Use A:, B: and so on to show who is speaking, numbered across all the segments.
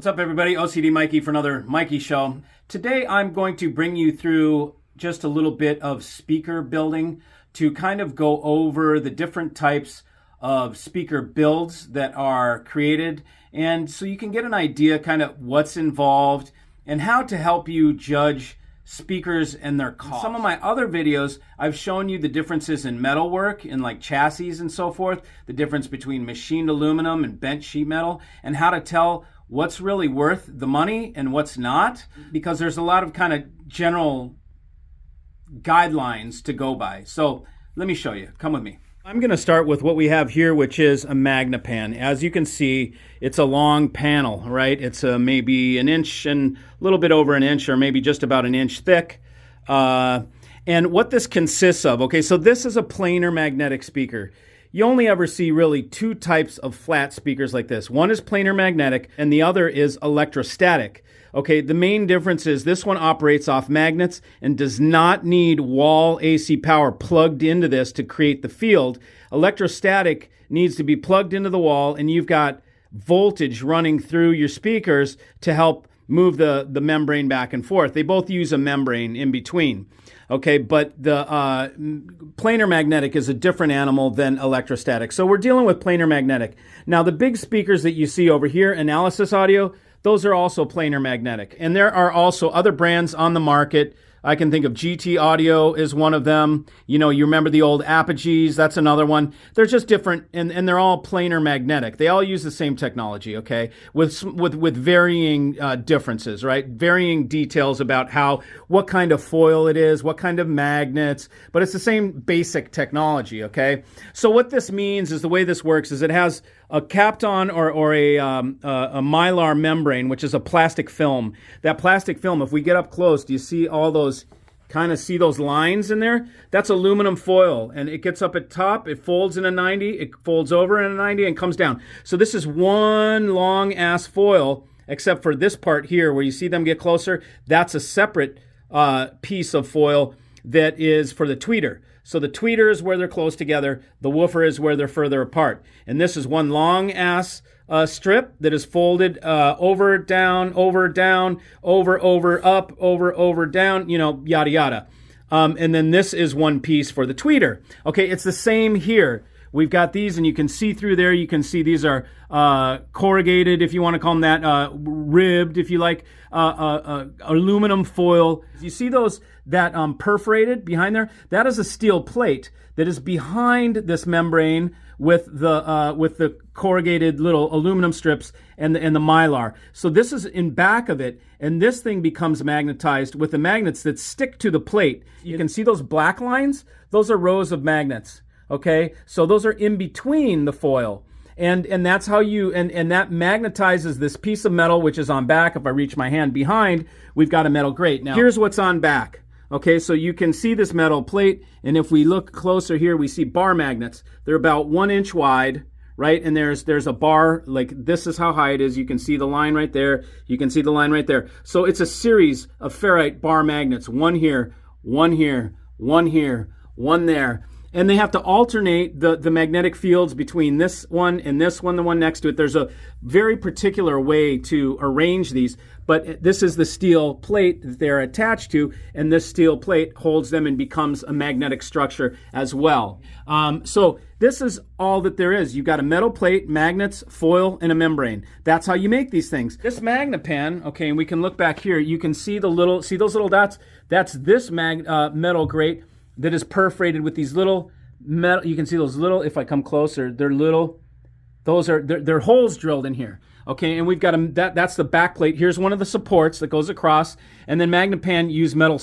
A: What's up, everybody? OCD Mikey for another Mikey show. Today I'm going to bring you through just a little bit of speaker building to kind of go over the different types of speaker builds that are created, and so you can get an idea kind of what's involved and how to help you judge speakers and their cost. In some of my other videos, I've shown you the differences in metalwork, in like chassis and so forth, the difference between machined aluminum and bent sheet metal, and how to tell what's really worth the money and what's not, because there's a lot of kind of general guidelines to go by. So let me show you. Come with me. I'm going to start with what we have here, which is a MagnaPan. As you can see, it's a long panel, right? It's maybe an inch and a little bit over an inch, or maybe just about an inch thick. And what this consists of, okay, so this is a planar magnetic speaker. You only ever see really two types of flat speakers like this. One is planar magnetic, and the other is electrostatic. Okay, the main difference is this one operates off magnets and does not need wall AC power plugged into this to create the field. Electrostatic needs to be plugged into the wall, and you've got voltage running through your speakers to help move the membrane back and forth. They both use a membrane in between. Okay, but the planar magnetic is a different animal than electrostatic. So we're dealing with planar magnetic. Now, the big speakers that you see over here, Analysis Audio, those are also planar magnetic. And there are also other brands on the market. I can think of GT Audio is one of them. You know, you remember the old Apogees, that's another one. They're just different, and they're all planar magnetic. They all use the same technology, okay, with varying differences, right? Varying details about what kind of foil it is, what kind of magnets, but it's the same basic technology, okay? So what this means is, the way this works is it has a Kapton or a mylar membrane, which is a plastic film. That plastic film, if we get up close, do you see all those, kind of see those lines in there? That's aluminum foil, and it gets up at top, it folds in a 90, it folds over in a 90 and comes down. So this is one long ass foil, except for this part here where you see them get closer. That's a separate piece of foil that is for the tweeter. So the tweeter is where they're close together, the woofer is where they're further apart. And this is one long ass strip that is folded over, down, over, down, over, up, over, down, you know, yada, yada. And then this is one piece for the tweeter. Okay, it's the same here. We've got these, and you can see through there. You can see these are corrugated, if you want to call them that, ribbed, if you like, aluminum foil. You see those that perforated behind there? That is a steel plate that is behind this membrane with the corrugated little aluminum strips and the mylar. So this is in back of it, and this thing becomes magnetized with the magnets that stick to the plate. You can see those black lines? Those are rows of magnets. Okay, so those are in between the foil, and that's how you, and that magnetizes this piece of metal, which is on back. If I reach my hand behind, we've got a metal grate. Now, here's what's on back. Okay, so you can see this metal plate, and if we look closer here, we see bar magnets. They're about 1 inch wide, right? And there's a bar, like this is how high it is. You can see the line right there. You can see the line right there. So it's a series of ferrite bar magnets. One here, one here, one here, one there. And they have to alternate the magnetic fields between this one and this one, the one next to it. There's a very particular way to arrange these, but this is the steel plate that they're attached to, and this steel plate holds them and becomes a magnetic structure as well. So this is all that there is. You've got a metal plate, magnets, foil, and a membrane. That's how you make these things. This MagnaPan, okay, and we can look back here. You can see see those little dots? That's this metal grate that is perforated with these little metal. You can see those little, if I come closer, they're little, they're holes drilled in here. Okay, and we've got that's the back plate. Here's one of the supports that goes across, and then MagnaPan use metal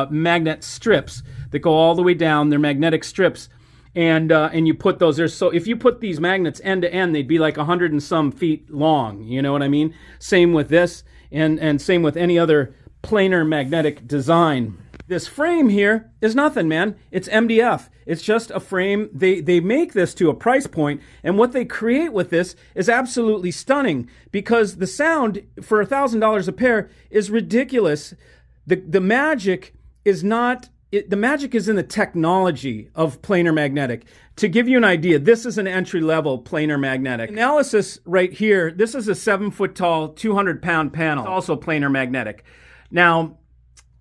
A: magnet strips that go all the way down. They're magnetic strips, and you put those there. So if you put these magnets end to end, they'd be like 100 and some feet long. You know what I mean? Same with this, and same with any other planar magnetic design. This frame here is nothing, man. It's MDF. It's just a frame. They make this to a price point, and what they create with this is absolutely stunning, because the sound for $1,000 a pair is ridiculous. The magic is not the magic is in the technology of planar magnetic. To give you an idea, this is an entry-level planar magnetic. Analysis right here, this is a 7-foot tall, 200-pound panel. It's also planar magnetic. Now,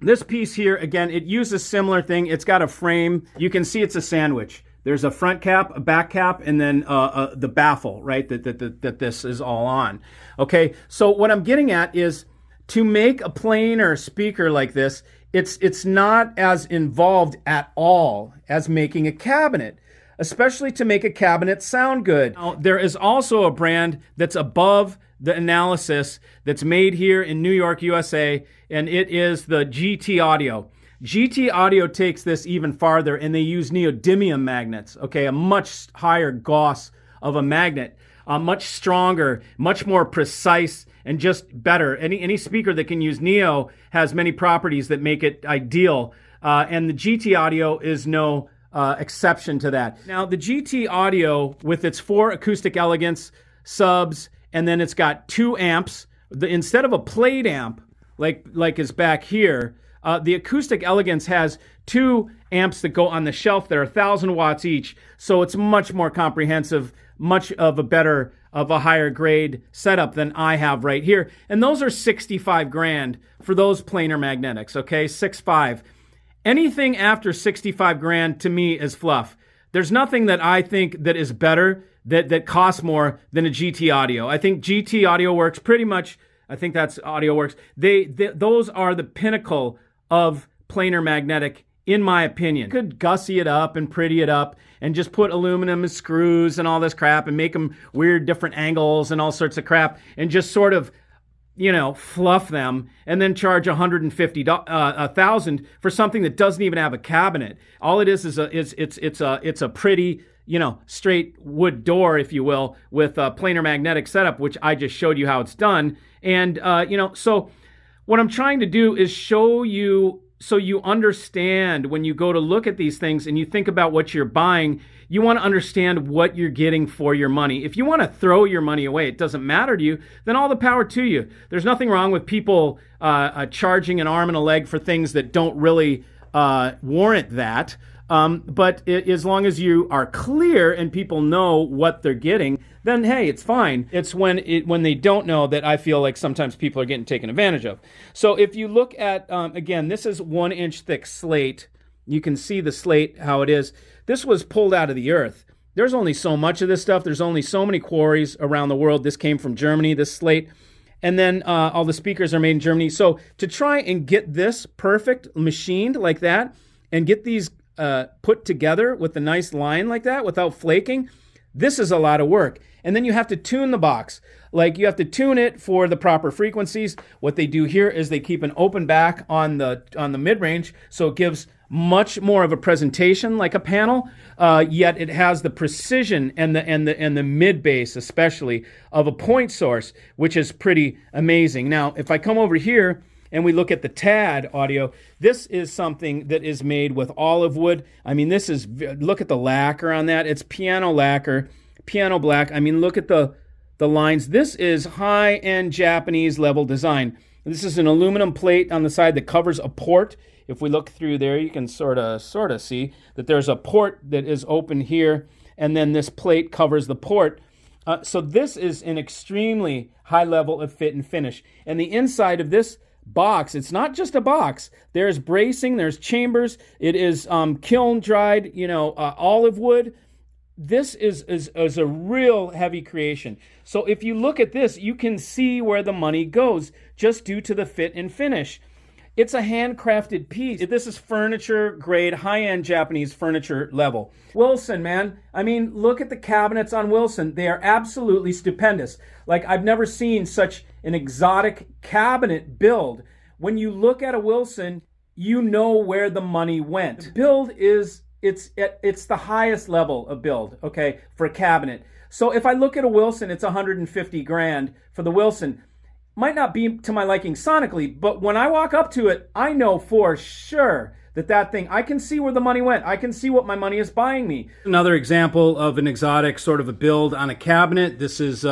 A: this piece here, again, it uses similar thing. It's got a frame. You can see it's a sandwich. There's a front cap, a back cap, and then the baffle, right, that this is all on. Okay, so what I'm getting at is to make a planar speaker like this, it's not as involved at all as making a cabinet, especially to make a cabinet sound good. Now, there is also a brand that's above the analysis that's made here in New York, USA, and it is the GT Audio. GT Audio takes this even farther, and they use neodymium magnets, okay, a much higher Gauss of a magnet, much stronger, much more precise, and just better. Any speaker that can use neo has many properties that make it ideal, and the GT Audio is no exception to that. Now, the GT Audio, with its 4 acoustic elegance subs, and then it's got 2 amps, instead of a plate amp, like is back here, the acoustic elegance has 2 amps that go on the shelf that are 1,000 watts each, so it's much more comprehensive, much of a higher grade setup than I have right here. And those are 65 grand for those planar magnetics, okay? 6.5. Anything after 65 grand to me is fluff. There's nothing that I think that is better, that costs more than a GT Audio. I think GT Audio Works pretty much, I think that's Audio Works. Those are the pinnacle of planar magnetic, in my opinion. You could gussy it up and pretty it up and just put aluminum and screws and all this crap and make them weird different angles and all sorts of crap and just sort of, you know, fluff them and then charge $150,000 for something that doesn't even have a cabinet. All it is it's a pretty, you know, straight wood door, if you will, with a planar magnetic setup, which I just showed you how it's done. And you know, so what I'm trying to do is show you so you understand when you go to look at these things and you think about what you're buying, you want to understand what you're getting for your money. If you want to throw your money away, it doesn't matter to you, then all the power to you. There's nothing wrong with people charging an arm and a leg for things that don't really warrant that. But as long as you are clear and people know what they're getting, then hey, it's fine. It's when they don't know that I feel like sometimes people are getting taken advantage of. So if you look at, again, this is 1-inch thick slate. You can see the slate, how it is. This was pulled out of the earth. There's only so much of this stuff. There's only so many quarries around the world. This came from Germany, this slate. And then all the speakers are made in Germany. So to try and get this perfect machined like that and get these put together with a nice line like that without flaking, this is a lot of work. And then you have to tune the box. Like you have to tune it for the proper frequencies. What they do here is they keep an open back on the mid-range, so it gives much more of a presentation like a panel, yet it has the precision and the mid bass especially of a point source, which is pretty amazing. Now, if I come over here and we look at the TAD audio, this is something that is made with olive wood. I mean, this is, look at the lacquer on that. It's piano lacquer, piano black. I mean, look at the lines. This is high-end Japanese level design. This is an aluminum plate on the side that covers a port. If we look through there, you can sort of see that there's a port that is open here, and then this plate covers the port. So this is an extremely high level of fit and finish. And the inside of this box, it's not just a box. There's bracing, there's chambers. It is kiln dried, olive wood. This is a real heavy creation. So if you look at this, you can see where the money goes just due to the fit and finish. It's a handcrafted piece. This is furniture grade, high-end Japanese furniture level. Wilson, man. I mean, look at the cabinets on Wilson. They are absolutely stupendous. Like, I've never seen such an exotic cabinet build. When you look at a Wilson, you know where the money went. The build is, it's the highest level of build, okay, for a cabinet. So if I look at a Wilson, it's 150 grand for the Wilson. Might not be to my liking sonically, but when I walk up to it, I know for sure that thing, I can see where the money went. I can see what my money is buying me. Another example of an exotic sort of a build on a cabinet. This is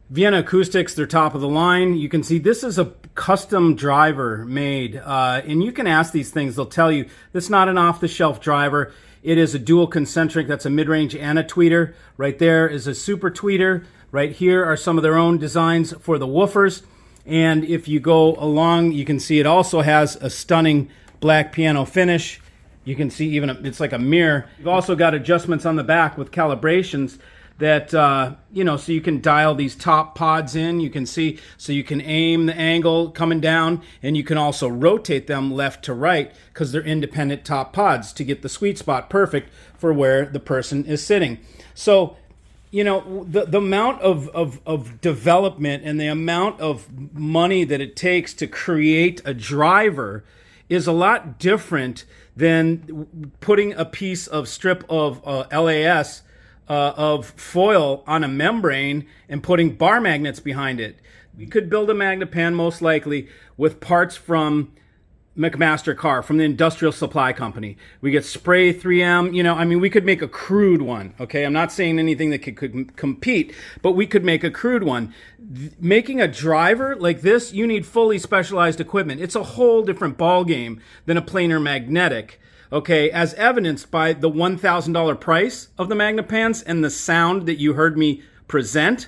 A: Vienna Acoustics, they're top of the line. You can see this is a custom driver made, and you can ask these things. They'll tell you this is not an off-the-shelf driver. It is a dual concentric. That's a mid-range and a tweeter. Right there is a super tweeter. Right here are some of their own designs for the woofers. And if you go along, you can see it also has a stunning black piano finish. You can see even it's like a mirror. You've also got adjustments on the back with calibrations that, you know, so you can dial these top pods in. You can see, so you can aim the angle coming down, and you can also rotate them left to right because they're independent top pods to get the sweet spot perfect for where the person is sitting. So, you know, the amount of development and the amount of money that it takes to create a driver is a lot different than putting a piece of strip of LAS of foil on a membrane and putting bar magnets behind it. We could build a Magnapan most likely with parts from McMaster Carr, from the industrial supply company. We get spray 3M, you know, I mean, we could make a crude one, okay? I'm not saying anything that could compete, but we could make a crude one. Making a driver like this, you need fully specialized equipment. It's a whole different ball game than a planar magnetic. Okay, as evidenced by the $1,000 price of the Magnapans and the sound that you heard me present,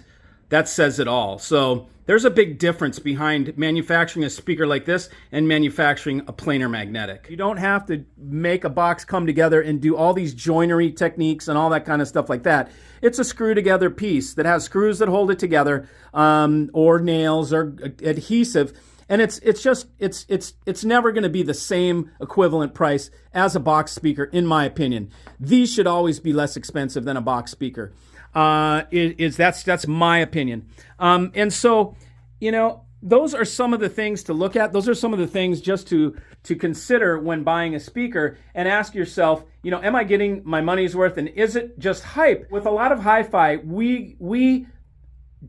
A: that says it all. So there's a big difference behind manufacturing a speaker like this and manufacturing a planar magnetic. You don't have to make a box come together and do all these joinery techniques and all that kind of stuff like that. It's a screw together piece that has screws that hold it together, or nails or adhesive. And it's never going to be the same equivalent price as a box speaker, in my opinion. These should always be less expensive than a box speaker. That's my opinion. And so, you know, those are some of the things to look at. Those are some of the things just to consider when buying a speaker, and ask yourself, you know, am I getting my money's worth, and is it just hype? With a lot of hi-fi, we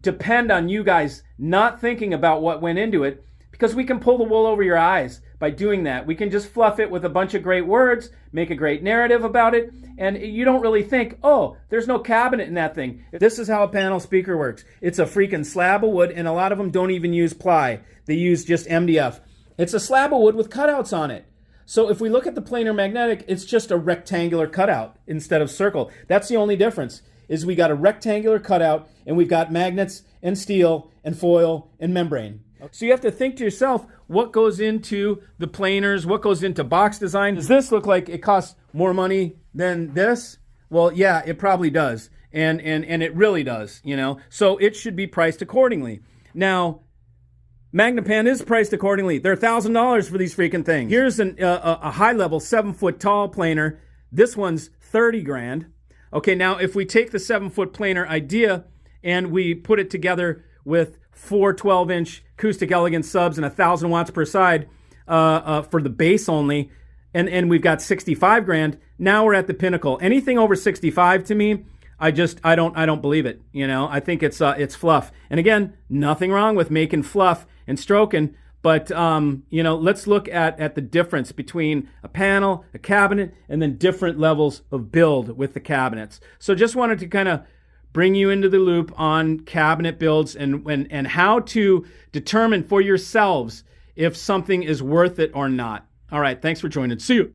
A: depend on you guys not thinking about what went into it, because we can pull the wool over your eyes by doing that. We can just fluff it with a bunch of great words, make a great narrative about it, and you don't really think, oh, there's no cabinet in that thing. This is how a panel speaker works. It's a freaking slab of wood, and a lot of them don't even use ply. They use just MDF. It's a slab of wood with cutouts on it. So if we look at the planar magnetic, it's just a rectangular cutout instead of circle. That's the only difference, is we got a rectangular cutout, and we've got magnets and steel and foil and membrane. So you have to think to yourself, what goes into the planers, what goes into box design? Does this look like it costs more money than this? Well, yeah, it probably does. And it really does, you know. So it should be priced accordingly. Now, Magnapan is priced accordingly. They're $1,000 for these freaking things. Here's a high-level 7-foot tall planer. This one's 30 grand. Okay, now if we take the 7-foot planer idea and we put it together with 4 12-inch acoustic elegance subs and 1,000 watts per side for the bass only, and we've got 65 grand. Now we're at the pinnacle. Anything over 65 to me, I don't believe it. You know, I think it's fluff. And again, nothing wrong with making fluff and stroking, but you know, let's look at the difference between a panel, a cabinet, and then different levels of build with the cabinets. So just wanted to kind of bring you into the loop on cabinet builds and how to determine for yourselves if something is worth it or not. All right, thanks for joining. See you.